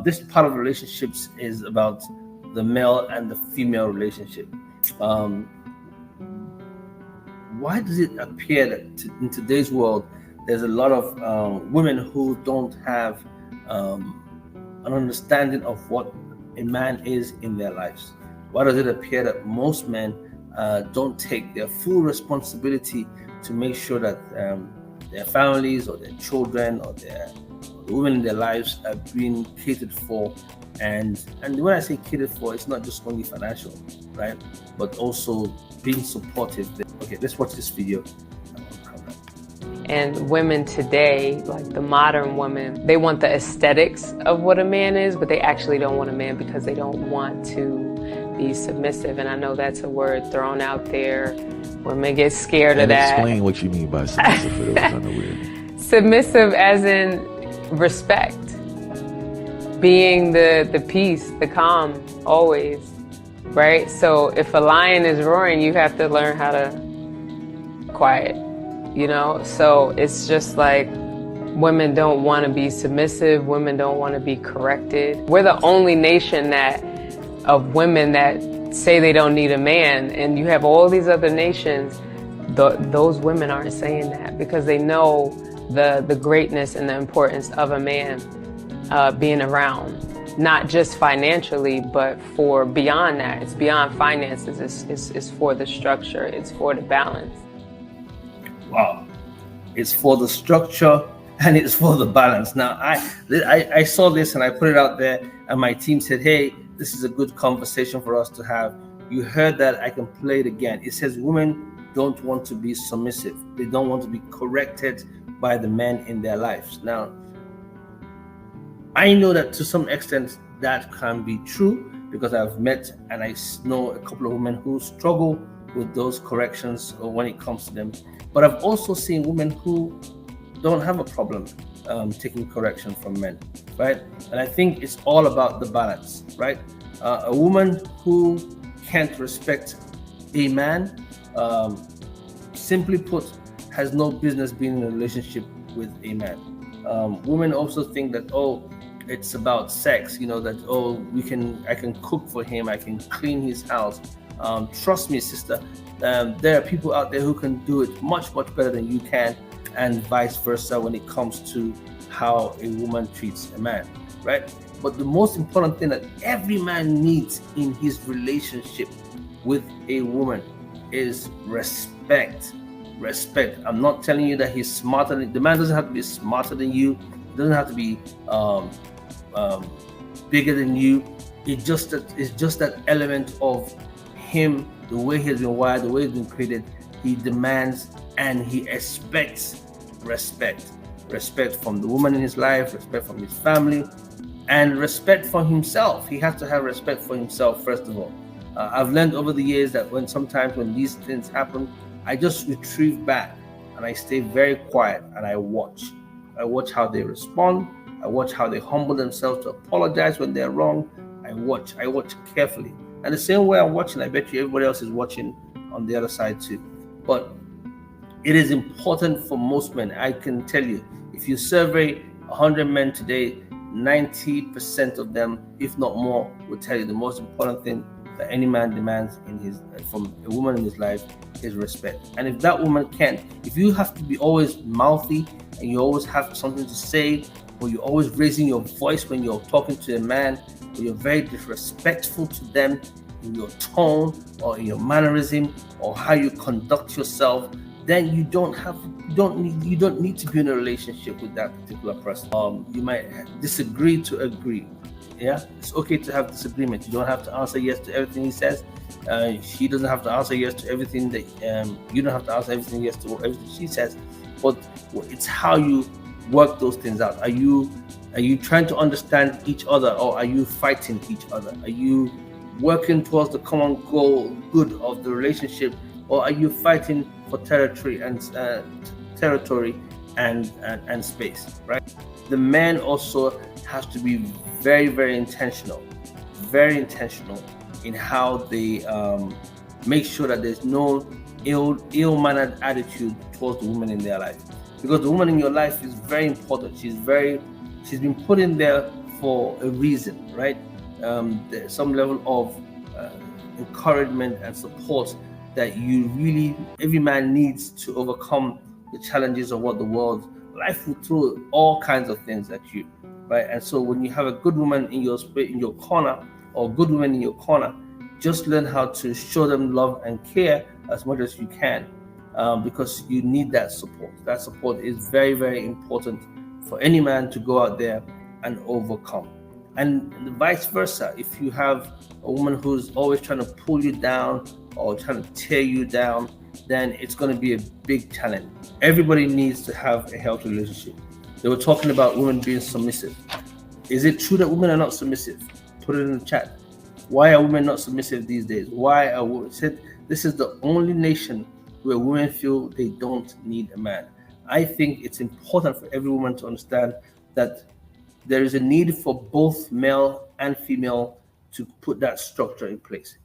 This part of relationships is about the male and the female relationship. Um, why does it appear that in today's world there's a lot of women who don't have um, an understanding of what a man is in their lives? Why does it appear that most men don't take their full responsibility to make sure that their families or their children or the women in their lives are being catered for? And when I say catered for, it's not just only financial, right? But also being supportive. Okay, let's watch this video. And women today, like the modern women, they want the aesthetics of what a man is, but they actually don't want a man because they don't want to be submissive. And I know that's a word thrown out there. Women get scared of that. Explain what you mean by submissive for those unaware. Submissive as in respect. Being the peace, the calm, always, right? So if a lion is roaring, you have to learn how to quiet. You know, so it's just like women don't want to be submissive. Women don't want to be corrected. We're the only nation of women that say they don't need a man. And you have all these other nations, those women aren't saying that because they know the greatness and the importance of a man being around, not just financially, but for beyond that. It's beyond finances. It's for the structure. It's for the balance. Wow, it's for the structure and it's for the balance. Now, I saw this and I put it out there, and my team said, "Hey, this is a good conversation for us to have." You heard that? I can play it again. It says women don't want to be submissive. They don't want to be corrected by the men in their lives. Now, I know that to some extent that can be true because I've met and I know a couple of women who struggle with those corrections when it comes to them. But I've also seen women who don't have a problem taking correction from men, right? And I think it's all about the balance, right? A woman who can't respect a man, simply put, has no business being in a relationship with a man. Women also think that, oh, it's about sex, you know, that, oh, I can cook for him, I can clean his house. Trust me, sister, there are people out there who can do it much, much better than you can, and vice versa when it comes to how a woman treats a man, right? But the most important thing that every man needs in his relationship with a woman is respect. Respect. I'm not telling you that he's smarter than the man. Doesn't have to be smarter than you. He doesn't have to be bigger than you. It's just that element of him, the way he has been wired, the way he's been created. He demands and he expects respect. Respect from the woman in his life, respect from his family, and respect for himself. He has to have respect for himself first of all. I've learned over the years that sometimes when these things happen, I just retrieve back and I stay very quiet and I watch. I watch how they respond. I watch how they humble themselves to apologize when they're wrong. I watch carefully. And the same way I'm watching, I bet you everybody else is watching on the other side too. But it is important for most men. I can tell you, if you survey 100 men today, 90% of them, if not more, will tell you the most important thing that any man demands from a woman in his life is respect. And if that woman can't, if you have to be always mouthy and you always have something to say, or you're always raising your voice when you're talking to a man, or you're very disrespectful to them in your tone or in your mannerism or how you conduct yourself, then you don't need to be in a relationship with that particular person. You might disagree to agree. Yeah, it's okay to have disagreement. You don't have to answer yes to everything he says. She doesn't have to answer yes to everything that you don't have to answer everything yes to everything she says. But it's how you work those things out. Are you trying to understand each other, or are you fighting each other? Are you working towards the common goal, good of the relationship, or are you fighting for territory and space? Right. The man also has to be very, very intentional in how they make sure that there's no ill-mannered attitude towards the woman in their life, because the woman in your life is very important. She's been put in there for a reason, right? There's some level of encouragement and support that every man needs to overcome the challenges of what the world, life will throw all kinds of things at you, right? And so when you have a good woman in your corner, or good woman in your corner, just learn how to show them love and care as much as you can, because you need that support. That support is very, very important for any man to go out there and overcome. And vice versa, if you have a woman who's always trying to pull you down or trying to tear you down, then it's going to be a big challenge. Everybody needs to have a healthy relationship. They were talking about women being submissive. Is it true that women are not submissive? Put it in the chat. Why are women not submissive these days? Why are women said this is the only nation where women feel they don't need a man? I think it's important for every woman to understand that there is a need for both male and female to put that structure in place.